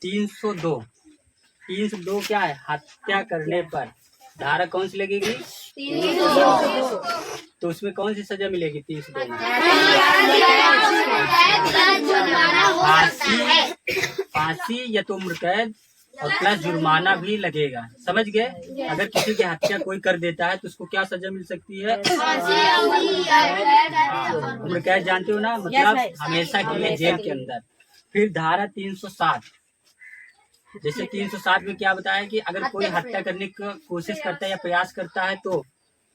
302 302 क्या है? हत्या करने पर धारा कौन सी लगेगी? 302। तो उसमें कौन सी सजा मिलेगी? 302 में फांसी या तो उम्र कैद और प्लस जुर्माना भी लगेगा। समझ गए? अगर किसी की हत्या कोई कर देता है तो उसको क्या सजा मिल सकती है? उम्र कैद जानते हो ना, मतलब हमेशा के लिए जेल के अंदर। फिर धारा 307, जैसे 307 में क्या बताया कि अगर कोई हत्या करने की कोशिश करता है या प्रयास करता है तो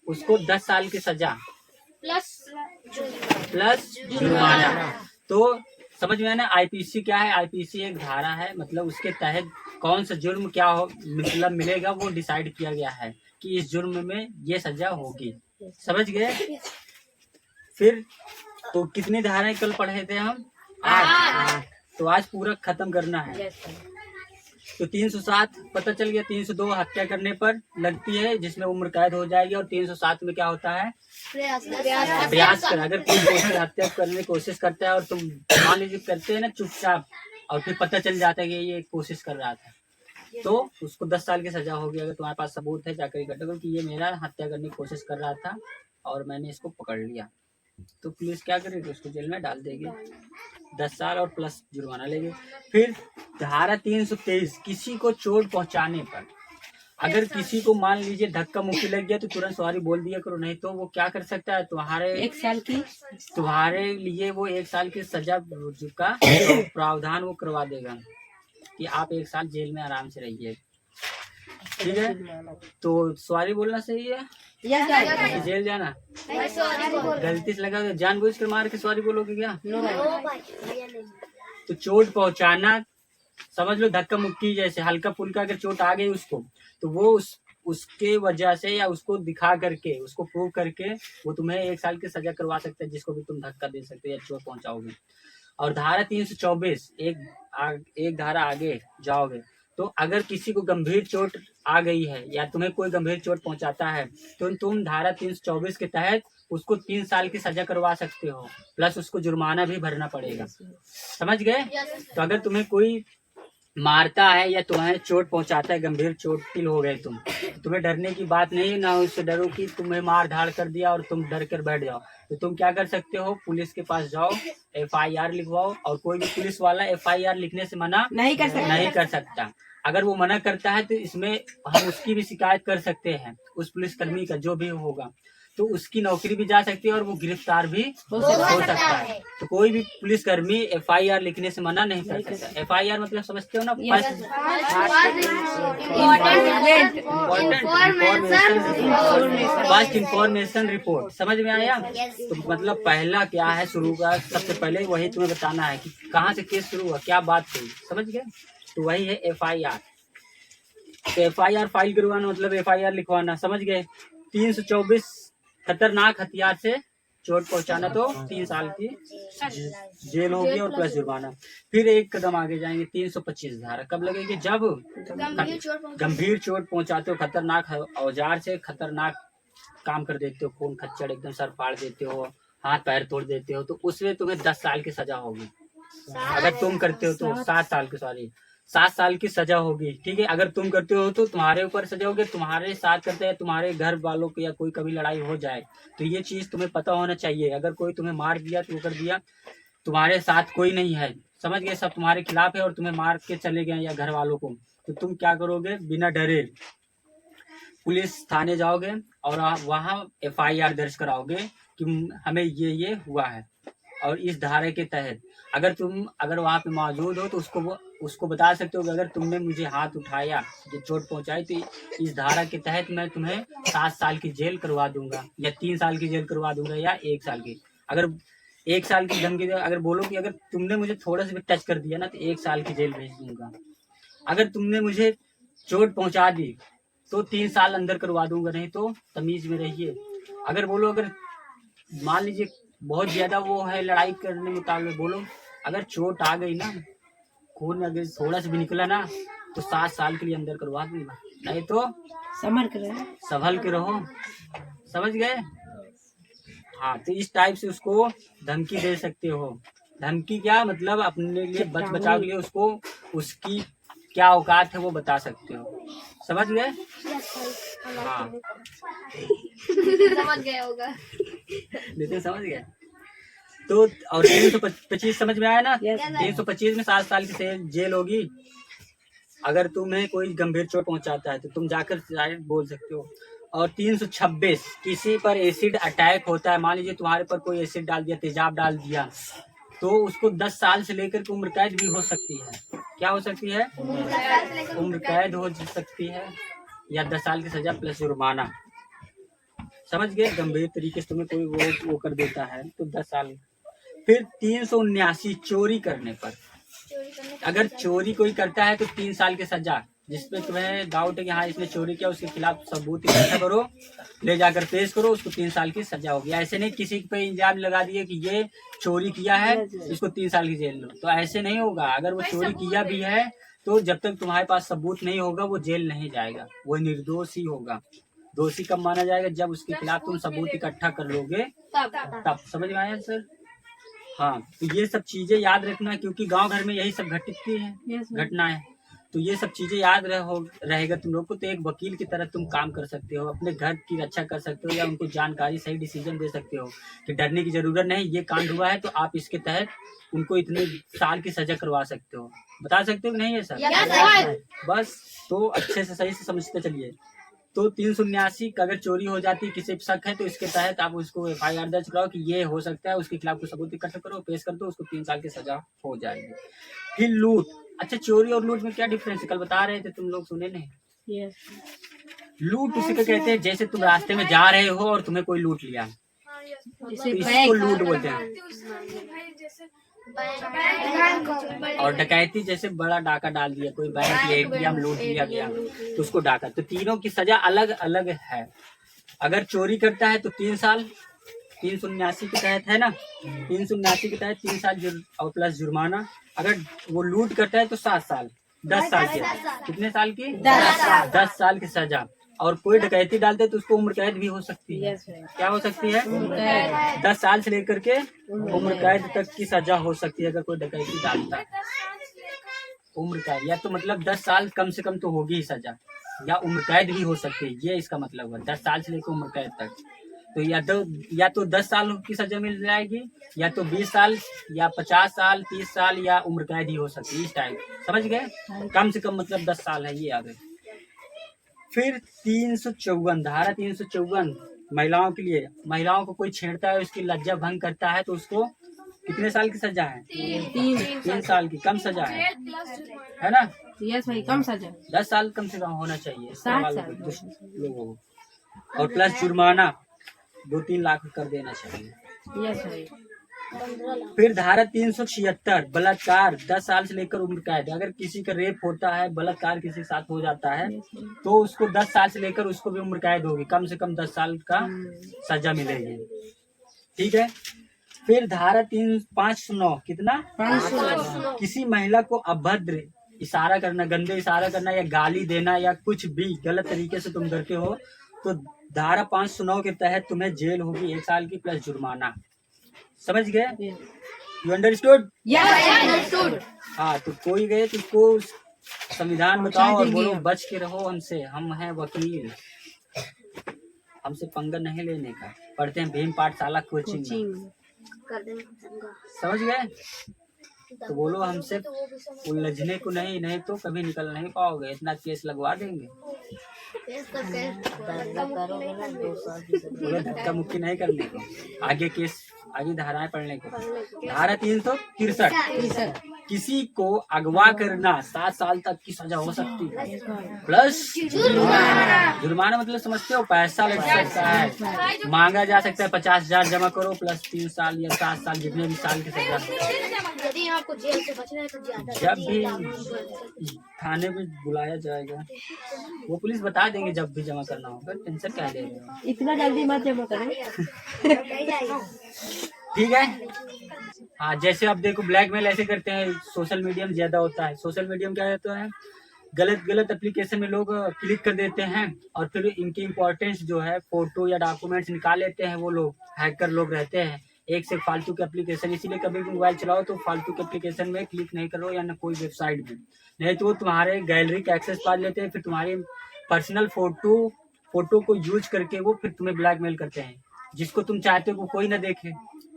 उसको 10 साल की सजा प्लस जुर्माना। तो समझ में आया ना? आईपीसी क्या है? आईपीसी एक धारा है, मतलब उसके तहत कौन सा जुर्म क्या हो मतलब मिलेगा वो डिसाइड किया गया है कि इस जुर्म में ये सजा होगी। समझ गए? फिर तो कितनी धाराएं कल पढ़े थे हम? 8। तो आज पूरा खत्म करना है। तो 307 पता चल गया। 302 हत्या करने पर लगती है जिसमें उम्र कैद हो जाएगी, और 307 में क्या होता है? प्रयास कर। अगर कोई हत्या करने की कोशिश करता है और तुम मान लीजिए करते हैं ना चुपचाप, और फिर पता चल जाता है कि ये कोशिश कर रहा था, तो उसको 10 साल की सजा होगी। अगर तुम्हारे पास सबूत है जाकर इकट्ठा करो कि ये मेरा हत्या करने की कोशिश कर रहा था और मैंने इसको पकड़ लिया, तो पुलिस क्या करेगी? उसको जेल में डाल देगी, 10 साल और प्लस जुर्माना लेंगे। फिर धारा 323, किसी को चोट पहुंचाने पर, अगर किसी को मान लीजिए धक्का मुक्की लग गया तो तुरंत सॉरी बोल दिया करो, नहीं तो वो क्या कर सकता है? तुम्हारे 1 साल की तुम्हारे लिए वो 1 साल की सजा का प्रावधान वो करवा देगा कि आप 1 साल जेल में आराम से रहिए। ठीक है? तो सॉरी बोलना सही है या जेल जाना? गलती से लगा जानबूझ कर मार के सॉरी बोलोगे क्या? तो चोट पहुंचाना समझ लो धक्का मुक्की, जैसे हल्का फुल्का अगर चोट आ गई उसको, तो वो उसके वजह से या उसको दिखा करके, उसको प्रूव करके वो तुम्हें 1 साल की सजा करवा सकता है, जिसको भी तुम धक्का दे सकते हो या चोट पहुंचाओगे। और धारा 324 एक धारा आगे जाओगे तो अगर किसी को गंभीर चोट आ गई है या तुम्हें कोई गंभीर चोट पहुंचाता है तो तुम धारा 324 के तहत उसको 3 साल की सजा करवा सकते हो, प्लस उसको जुर्माना भी भरना पड़ेगा। समझ गए? तो अगर तुम्हें कोई मारता है या तुम्हें चोट पहुंचाता है, गंभीर चोटिल हो गए तुम, तो तुम्हें डरने की बात नहीं, ना उससे डरो कि तुम्हें मार धाड़ कर दिया और तुम डर कर बैठ जाओ। तो तुम क्या कर सकते हो? पुलिस के पास जाओ, FIR लिखवाओ, और कोई भी पुलिस वाला FIR लिखने से मना नहीं कर सकता। अगर वो मना करता है तो इसमें हम उसकी भी शिकायत कर सकते हैं, उस पुलिसकर्मी का जो भी होगा, तो उसकी नौकरी भी जा सकती है और वो गिरफ्तार भी हो सकता है। तो कोई भी पुलिसकर्मी FIR लिखने से मना नहीं कर सकता। FIR मतलब समझते हो ना? First information report. समझ में आया? तो मतलब पहला क्या है शुरू का, सबसे पहले वही तुम्हें बताना है कि कहाँ से केस शुरू हुआ, क्या बात हुई। समझ गए? तो वही है FIR। तो FIR फाइल करवाना मतलब FIR लिखवाना। समझ गए? 324 खतरनाक हथियार से चोट पहुंचाना तो 3 साल की जेल होगी और प्लस जुर्माना। फिर एक कदम आगे जाएंगे, 325 धारा कब लगेगी? जब गंभीर चोट पहुंचाते हो, खतरनाक औजार से खतरनाक काम कर देते हो, खून खच्चड़ एकदम सर फाड़ देते हो, हाथ पैर तोड़ देते हो, तो उसमें तुम्हें 10 साल की सजा होगी। अगर तुम करते हो तो 7 साल की सजा होगी। ठीक है? अगर तुम करते हो तो तुम्हारे ऊपर सजा होगी, तुम्हारे साथ करते हैं तुम्हारे घर वालों को या कोई कभी लड़ाई हो जाए तो ये चीज तुम्हें पता होना चाहिए। अगर कोई तुम्हें मार दिया तो कर दिया, तुम्हारे साथ कोई नहीं है, समझ गए, सब तुम्हारे खिलाफ है और तुम्हें मार के चले गए या घर वालों को, तो तुम क्या करोगे? बिना डरे पुलिस थाने जाओगे और वहाँ FIR दर्ज कराओगे कि हमें ये हुआ है, और इस धारा के तहत अगर वहाँ पे मौजूद हो तो उसको बता सकते हो कि अगर तुमने मुझे हाथ उठाया, जो चोट पहुंचाई, तो इस धारा के तहत मैं तुम्हें 7 साल की जेल करवा दूंगा या 3 साल की जेल करवा दूंगा या 1 साल की। अगर 1 साल की धमकी अगर बोलो कि अगर तुमने मुझे थोड़ा सा भी टच कर दिया ना तो 1 साल की जेल भेज दूंगा। अगर तुमने मुझे चोट पहुंचा दी तो 3 साल अंदर करवा दूंगा, नहीं तो तमीज में रहिए। अगर बोलो, अगर मान लीजिए बहुत ज्यादा वो है लड़ाई करने मुताबिक, बोलो अगर चोट आ गई ना, खून अगर थोड़ा सा भी निकला ना, तो 7 साल के लिए अंदर करवा दूंगा, नहीं तो संभल के रहो। समझ गए? हाँ, तो इस टाइप से उसको धमकी दे सकते हो। धमकी क्या मतलब? अपने लिए बचाव के लिए उसको उसकी क्या औकात है वो बता सकते हो। समझ गए? हाँ समझ गए होगा। नितिन समझ गए। तो और 325 समझ में आया ना? 325 में 7 साल की जेल होगी। अगर तुम्हें कोई गंभीर चोट पहुंचाता है तो तुम जाकर डायरेक्ट बोल सकते हो। और 326 किसी पर एसिड अटैक होता है, मान लीजिए तुम्हारे पर कोई एसिड डाल दिया, तेजाब डाल दिया, तो उसको 10 साल से लेकर के उम्र कैद भी हो सकती है। क्या हो सकती है? उम्र कैद हो सकती है, या 10 साल की सजा प्लस जुर्माना। समझ गए? गंभीर तरीके से तुम्हें कोई वो कर देता है तो 10 साल। फिर 379 चोरी करने पर, अगर चोरी कोई करता है तो 3 साल की सजा। जिसपे तुम्हें डाउट है कि हाँ इसने चोरी किया, उसके खिलाफ सबूत इकट्ठा करो, ले जाकर पेश करो, उसको 3 साल की सजा होगी। ऐसे नहीं किसी पे इल्जाम लगा दिए कि ये चोरी किया है, इसको 3 साल की जेल लो, तो ऐसे नहीं होगा। अगर वो चोरी किया भी है तो जब तक तुम्हारे पास सबूत नहीं होगा वो जेल नहीं जाएगा, वो निर्दोष ही होगा। दोषी कब माना जाएगा? जब उसके खिलाफ तुम सबूत इकट्ठा कर लोगे तब। समझ में आया सर? हाँ, तो ये सब चीजें याद रखना, क्योंकि गांव घर में यही सब घटती है घटनाएं। तो ये सब चीजें याद रहेगा तुम लोग को, तो एक वकील की तरह तुम काम कर सकते हो, अपने घर की रक्षा कर सकते हो, या उनको जानकारी सही डिसीजन दे सकते हो कि डरने की जरूरत नहीं, ये कांड हुआ है तो आप इसके तहत उनको इतने साल की सजा करवा सकते हो। बता सकते हो कि नहीं है सर? बस तो अच्छे से सही से समझते चलिए। तो 379 अगर चोरी हो जाती है, किसी शक है तो इसके तहत आप उसको FIR दर्ज कराओ कि ये हो सकता है, उसके खिलाफ कोई सबूत इकट्ठा करो, पेश कर दो, उसको 3 साल की सजा हो जाएगी। फिर लूट। अच्छा, चोरी और लूट में क्या डिफरेंस है? कल बता रहे थे तुम लोग, सुने नहीं? लूट उसी को कहते हैं जैसे तुम रास्ते में जा रहे हो और तुम्हें कोई लूट लिया, तो इसको लूट बोलते हैं। और डकैती जैसे बड़ा डाका डाल दिया, कोई बैंक ATM लूट लिया गया तो उसको डाका। तो तीनों की सजा अलग अलग है। अगर चोरी करता है तो 3 साल 379 के तहत है ना, 379 के तहत 3 साल और प्लस जुर्माना। अगर वो लूट करता है तो 7 साल 10 साल की। कितने साल की? 10 साल की सजा। और कोई डकैती डालते है तो उसको उम्र कैद भी हो सकती है। क्या हो सकती है? 10 साल से लेकर के उम्र कैद तक की सजा हो सकती है अगर कोई डकैती डालता है। उम्र कैद, या तो मतलब 10 साल कम से कम तो होगी ही सजा, या उम्र कैद भी हो सकती है, ये इसका मतलब है 10 साल से लेकर उम्र कैद तक। तो या तो 10 साल की सजा मिल जाएगी, या तो 20 साल, या 50 साल, 30 साल, या उम्र कैद ही हो सकती है, इस टाइप। समझ गए? कम से कम मतलब 10 साल है, ये आगे। फिर 354 धारा 354 महिलाओं के लिए। महिलाओं को कोई छेड़ता है, उसकी लज्जा भंग करता है तो उसको कितने साल की सजा है? 3 साल की। कम सजा है ना? यस भाई, कम सजा 10 साल कम से कम होना चाहिए 7 साल लोगों को। और प्लस जुर्माना 2-3 लाख कर देना चाहिए। यस भाई। फिर धारा 376 बलात्कार 10 साल से लेकर उम्र कैद। अगर किसी का रेप होता है, बलात्कार किसी के साथ हो जाता है तो उसको 10 साल से लेकर उसको भी उम्र कैद होगी, कम से कम 10 साल का सजा मिलेगी। ठीक है। फिर धारा 509 कितना? 500 किसी महिला को अभद्र इशारा करना, गंदे इशारा करना, या गाली देना, या कुछ भी गलत तरीके से तुम करते हो तो धारा 509 के तहत तुम्हें जेल होगी 1 साल की प्लस जुर्माना। समझ गए? You understood? हाँ, तो कोई गए तो उसको संविधान बताओ और बोलो बच के रहो हमसे, हम हैं वकील, हमसे पंगा नहीं लेने का। पढ़ते हैं भीम पाठशाला कोचिंग। समझ गए? तो बोलो हमसे उलझने को नहीं तो कभी निकल नहीं पाओगे, इतना केस लगवा देंगे। बोलो धक्का मुक्की नहीं करने को, आगे केस, आगे धाराएं पढ़ने को। धारा 363 किसी को अगवा करना 7 साल तक की सजा हो सकती है प्लस जुर्माना। मतलब समझते हो? पैसा लग सकता है, मांगा जा सकता है 50,000 जमा करो प्लस 3 साल या 7 साल, जितने भी साल की सजा। यदि आपको जेल से बचना है तो ज्यादा जब भी थाने में बुलाया जाएगा वो पुलिस बता देंगे जब भी जमा करना होगा, टेंशन क्या ले रहे हो? इतना जल्दी मत जमा करो। ठीक है। हाँ, जैसे अब देखो ब्लैकमेल ऐसे करते हैं, सोशल मीडिया में ज्यादा होता है। सोशल मीडिया में क्या होता है, गलत एप्लीकेशन में लोग क्लिक कर देते हैं और फिर इनकी इम्पोर्टेंस जो है फोटो या डॉक्यूमेंट्स निकाल लेते हैं। वो लोग हैकर लोग रहते हैं, एक से फालतू के एप्लीकेशन, इसीलिए कभी भी मोबाइल चलाओ तो फालतू के एप्लीकेशन में क्लिक नहीं करो या ना कोई वेबसाइट में, नहीं तो वो तुम्हारे गैलरी का एक्सेस पा लेते हैं, फिर तुम्हारी पर्सनल फोटो को यूज करके वो फिर तुम्हें ब्लैकमेल करते हैं, जिसको तुम चाहते हो वो कोई ना देखे।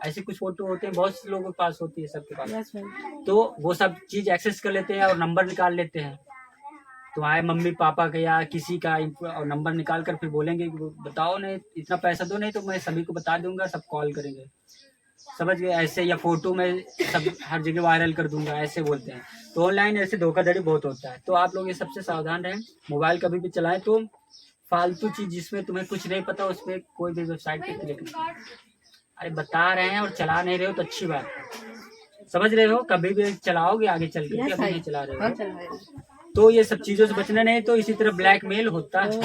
ऐसे कुछ फोटो होते हैं, बहुत से लोगों के पास होती है, सबके पास, यस भाई। तो वो सब चीज एक्सेस कर लेते हैं और नंबर निकाल लेते हैं तुम्हारे मम्मी पापा का या किसी का, और नंबर निकाल कर फिर बोलेंगे कि बताओ नहीं इतना पैसा दो, नहीं तो मैं सभी को बता दूंगा, सब कॉल करेंगे, समझ गए ऐसे, या फोटो में सब हर जगह वायरल कर दूंगा, ऐसे बोलते हैं। तो ऑनलाइन ऐसे धोखाधड़ी बहुत होता है, तो आप लोग ये सबसे सावधान रहें। मोबाइल कभी भी चलाएं तो फालतू चीज जिसमें तुम्हें कुछ नहीं पता उस पर कोई भी वेबसाइट पे क्लिक नहीं। अरे बता रहे हैं और चला नहीं रहे हो तो अच्छी बात है, समझ रहे हो, कभी भी चलाओगे आगे चल के, यस अभी भाई। नहीं चला रहे हाँ हो चल भाई। तो ये सब चीजों से बचना, नहीं तो इसी तरह ब्लैकमेल होता है,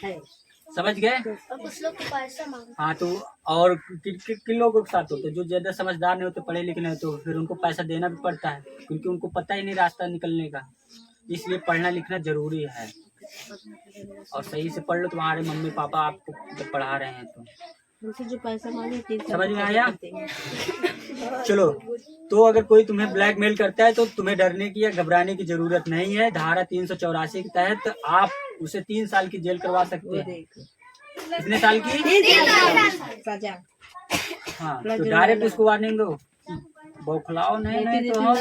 है। समझ गए। और कुछ लोग तो पैसा मांगते हाँ तो और किन लोगों के साथ होते हैं जो ज्यादा समझदार नहीं होते, पढ़े लिखे नहीं होते, तो फिर उनको पैसा देना भी पड़ता है, क्योंकि उनको पता ही नहीं रास्ता निकलने का, इसलिए पढ़ना लिखना जरूरी है। और सही से पढ़ लो, तुम्हारे मम्मी पापा आपको जब पढ़ा रहे हैं तो उनसे जो पैसा मांगे 3 साल समझ में तक आया? करते हैं। चलो, तो अगर कोई तुम्हें ब्लैकमेल करता है तो तुम्हें डरने की या घबराने की जरूरत नहीं है। धारा 384 के तहत आप उसे 3 साल की जेल करवा सकते वो हैं। देख कितने साल की? सजा। हाँ, तो डायरेक्ट उसको वार्निंग दो, बौखलाओ नहीं तो हम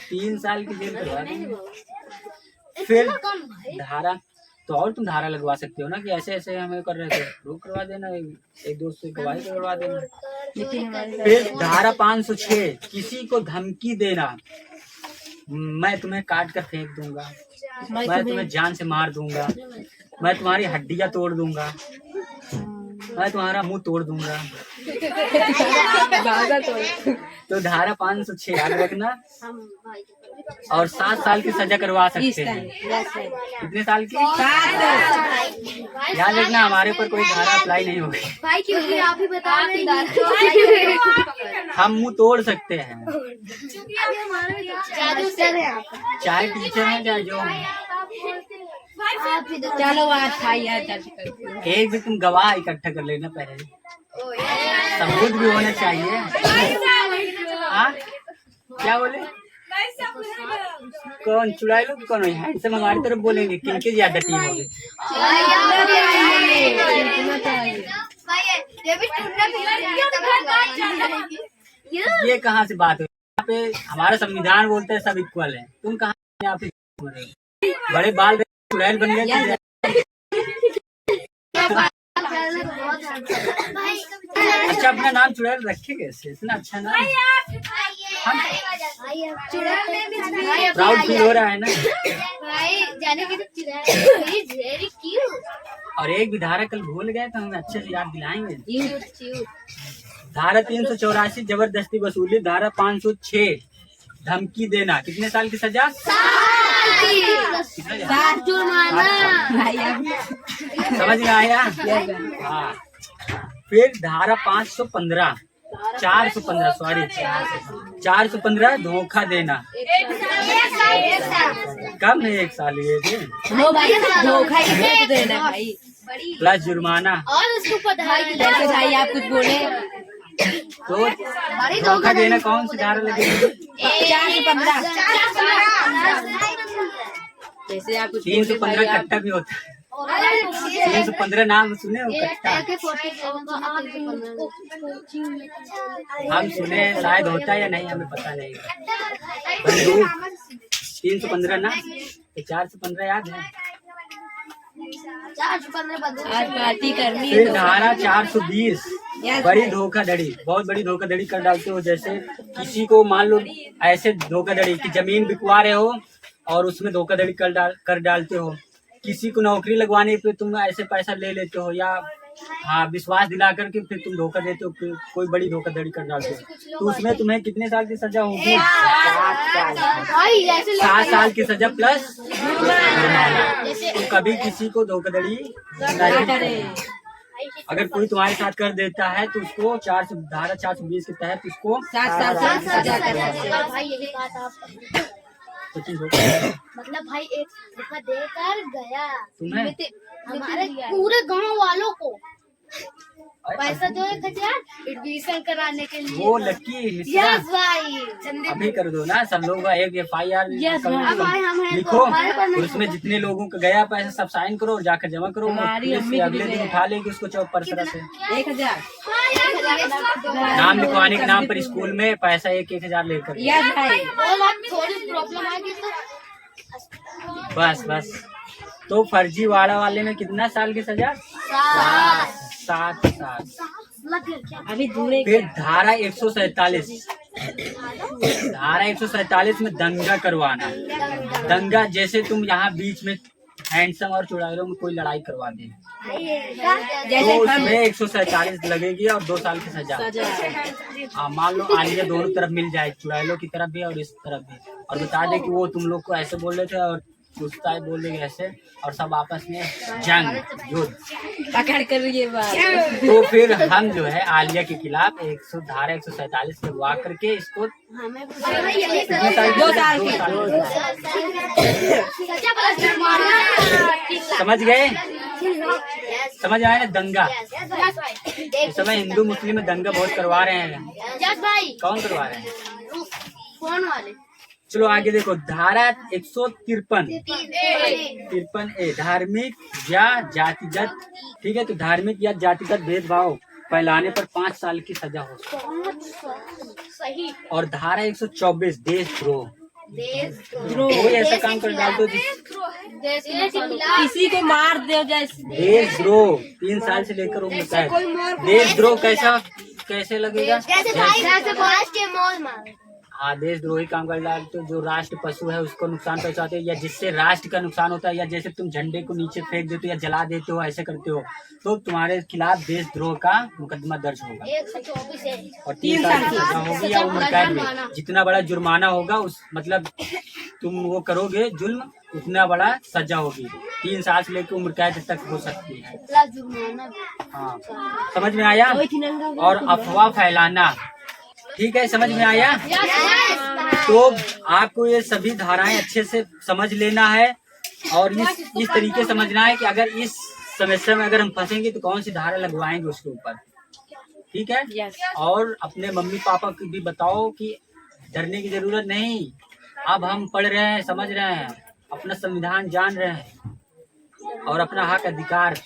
3 साल की जेल करवा देंगे। फिर धारा तो और तुम धारा लगवा सकते हो ना कि ऐसे ऐसे हमें कर रहे थे, वो करवा देना, एक दोस्त से गवाही करवा देना। लेकिन हमारे फिर धारा 506 किसी को धमकी देना, मैं तुम्हें काट कर फेंक दूंगा, मैं तुम्हें जान से मार दूंगा, मैं तुम्हारी हड्डियां तोड़ दूंगा, मैं तुम्हारा मुंह तोड़ दूंगा, तो धारा 506 याद रखना। और 7 साल की सजा करवा सकते हैं। कितने साल की? 7। याद रखना, हमारे ऊपर कोई धारा अप्लाई नहीं होगी, भाई क्योंकि आप ही बता रहे हैं हम मुंह तोड़ सकते हैं, जादू से चाहे टीचर हैं चाहे जो हैं। आप ही दो। चलो आज खाई यार चाची करके। एक भी तुम गवाह इकट्ठा कर लेना, पहले सबूत भी होना चाहिए। हाँ क्या बोले? कौन चुड़ाई लो, कौन हैंडसम हमारी तरफ बोलेंगे, किनके ज्यादा टीम होगी? ये कहाँ से बात हुई? यहाँ पे हमारा संविधान बोलता है सब इक्वल है, तुम कहाँ यहाँ पे बोल रहे हो? बड़े बाल चुड़ैल बन गए। अच्छा, अपना नाम चुड़ैल रखे कैसे? इतना अच्छा नाम, प्राउड फील हो रहा है ना। और एक भी धारा कल भूल गए तो हमें अच्छे से याद दिलाएंगे। धारा 384 जबरदस्ती वसूली, धारा 506 धमकी देना, कितने साल की सजा? समझ में आया? हाँ। फिर धारा 515 415 धोखा देना, कम है 1 साल ये भी, धोखा ही देना भाई, प्लस जुर्माना। और उसको पढ़ाई जैसे भाई आप कुछ बोले तो धोखा देना कौन सी धारा लगेगी? 415। जैसे आप कुछ 315 कट्टा भी होता है, 315 नाम सुने हो कट्टा? हम सुने, शायद होता है या नहीं हमें पता नहीं। बंदूक 315 ना, 415 याद है? 415 आज पार्टी करनी फिर है धारा 420 बड़ी धोखाधड़ी, बहुत बड़ी धोखाधड़ी कर डालते हो। जैसे किसी को मान लो ऐसे धोखाधड़ी की जमीन बिकवा रहे हो और उसमें धोखाधड़ी कर डालते हो, किसी को नौकरी लगवाने पे तुम ऐसे पैसा ले लेते हो, या हाँ विश्वास दिला करके फिर तुम धोखा देते हो, फिर कोई बड़ी धोखाधड़ी कर डालते हो, तो उसमें तुम्हें कितने साल की सजा होगी? 7 साल की सजा प्लस तो कभी किसी को धोखाधड़ी नहीं करें। अगर कोई तुम्हारे साथ कर देता है तो उसको धारा 420 के तहत उसको 7 साल की सजा करना। भाई यही कहा था आपका। तो चीज होगा। मतलब भाई एक धोखा देकर गया तुम्हें हमारे पूरे गांव वालों को, पैसा दो 1000 एडमिशन कराने के लिए। वो लड़की यस भाई। अभी कर दो ना, सब लोग का एक FIR अब भाई हम हैं लिखो तो हमारे पास और उसमें जितने लोगों का गया पैसा सब साइन करो और जाकर जमा करो। हमारी पुलिस अम्मी से की अगले भी दिन गया। उठा लेगी उसको चौक पर तरह से। 1000। नाम लिखवाने के नाम पर स्कूल में पैसा 1-1000 लेकर। यस भाई। थोड़ी प्रॉब्लम आ गई तो बस तो फर्जीवाड़ा वाले में कितना साल की सजा? 7 साल। अभी दूरे फिर धारा 147 में दंगा करवाना। दंगा जैसे तुम यहाँ बीच में हैंडसम और चुड़ैलों में कोई लड़ाई करवा दे जैसे तो हम उसमें 147 लगेगी और 2 साल की सजा। हाँ, मान लो आलिया दोनों तरफ मिल जाए, चुड़ैलों की तरफ भी और इस तरफ भी, और बता दे कि वो तुम लोग को ऐसे बोल रहे थे और पूछता है बोल देंगे ऐसे, और सब आपस में जंग युद्ध। पकड़ कर ये बात। तो फिर हम जो है आलिया के खिलाफ धारा 147 लगवा करके इसको 2 साल की। समझ गए? समझ आए ना? दंगा इस समय हिंदू मुस्लिम में दंगा बहुत करवा रहे हैं। यस भाई। कौन करवा रहे हैं? फोन वाले। चलो आगे देखो, धारा 153 धार्मिक या जातिगत, ठीक है, तो धार्मिक या जातिगत भेदभाव फैलाने पर 5 साल की सजा हो सकती है। सही। और धारा 124 देशद्रोह, देशद्रोह। कोई ऐसा काम कर डाल दो जिस देश के खिलाफ। किसी को मार दो जैसे। देशद्रोह 3 साल से लेकर उम्र तक। देशद्रोह कैसे लगेगा? हाँ, देशद्रोही काम कर डाल तो जो राष्ट्र पशु है उसको नुकसान पहुंचाते हो या जिससे राष्ट्र का नुकसान होता है, या जैसे तुम झंडे को नीचे फेंक देते हो या जला देते हो, ऐसे करते हो तो तुम्हारे खिलाफ देशद्रोह का मुकदमा दर्ज होगा 124 है। और 3 साल की सजा होगी या उम्र कैद में। जितना बड़ा जुर्माना होगा उस मतलब तुम वो करोगे जुल्म, उतना बड़ा सजा होगी। 3 साल से लेकर उम्र कैद तक हो सकती है। हाँ, समझ में आया? और अफवाह फैलाना, ठीक है, समझ में आया? तो आपको ये सभी धाराएं अच्छे से समझ लेना है और इस तरीके समझना है कि अगर इस समस्या में अगर हम फंसेंगे तो कौन सी धारा लगवाएंगे उसके ऊपर, ठीक है? और अपने मम्मी पापा को भी बताओ कि डरने की जरूरत नहीं, अब हम पढ़ रहे हैं, समझ रहे हैं, अपना संविधान जान रहे हैं और अपना हक अधिकार,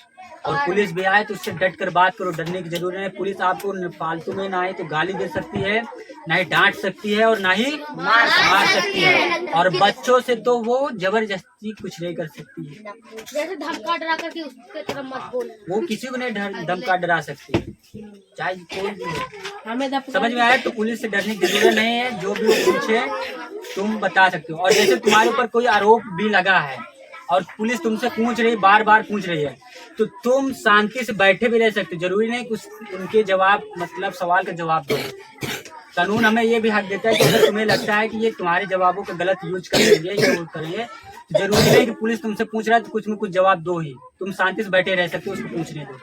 और पुलिस भी आए तो उससे डट कर बात करो, डरने की जरूरत नहीं। पुलिस आपको फालतू में ना ही तो गाली दे सकती है, ना ही डांट सकती है और ना ही मार सकती है, और बच्चों से तो वो जबरदस्ती कुछ नहीं कर सकती है। जैसे धमका डरा करके उसके तरफ मत बोल। वो किसी को नहीं धमका डरा सकती है, चाहे कोई भी हो। हमें समझ में आया? तो पुलिस से डरने की जरूरत नहीं है, जो भी वो पूछे तुम बता सकते हो। और जैसे तुम्हारे ऊपर कोई आरोप भी लगा है और पुलिस तुमसे पूछ रही, बार बार पूछ रही है, तो तुम शांति से बैठे भी रह सकते। जरूरी नहीं कुछ उनके जवाब मतलब सवाल का जवाब दो। कानून हमें ये भी हक देता है कि अगर तुम्हें लगता है कि ये तुम्हारे जवाबों का गलत यूज करेंगे या वो करेंगे, तो जरूरी नहीं कि पुलिस तुमसे पूछ रहा है तो कुछ में कुछ जवाब दो ही, तुम शांति से बैठे रह सकते हो, उसको पूछने दो।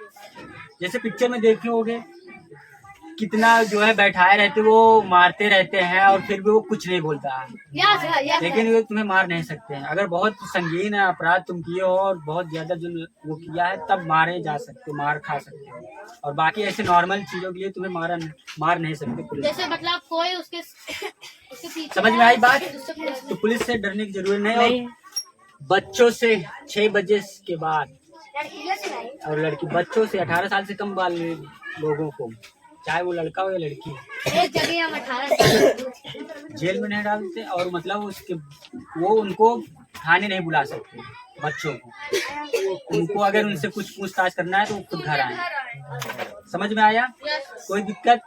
जैसे पिक्चर में देखे होगे कितना जो है बैठाए रहते, वो मारते रहते हैं और फिर भी वो कुछ नहीं बोलता है, लेकिन वो तुम्हें मार नहीं सकते हैं। अगर बहुत संगीन अपराध तुम किए हो और बहुत ज्यादा जो वो किया है तब मारे जा सकते, मार खा सकते हो, और बाकी ऐसे नॉर्मल चीजों के लिए तुम्हें मार नहीं सकते पुलिस। जैसे मतलब कोई उसके पीछे। समझ में आई बात? तो पुलिस से डरने की जरूरत नहीं। और बच्चों से 6 बजे के बाद, और लड़की बच्चों से 18 साल से कम वाले लोगों को, चाहे वो लड़का हो या लड़की, एक जगह हम 18 साल जेल में नहीं डालते, और मतलब उसके वो उनको थाने नहीं बुला सकते बच्चों को। उनको अगर उनसे कुछ पूछताछ करना है तो वो खुद घर आए। समझ में आया? कोई दिक्कत?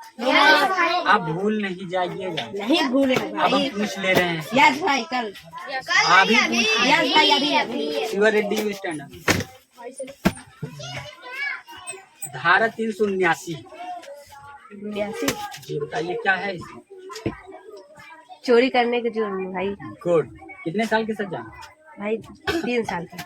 आप भूल नहीं जाइएगा, नहीं भूलेगा अब हम पूछ ले रहे हैं। यस भाई कल। अभी यस भाई अभी। शिवर रेड्डी यू स्टैंड अप। धारा 379 जी बताइए क्या है इसमें? चोरी करने के जुर्म में भाई। गुड। कितने साल की सजा? भाई 3 साल की।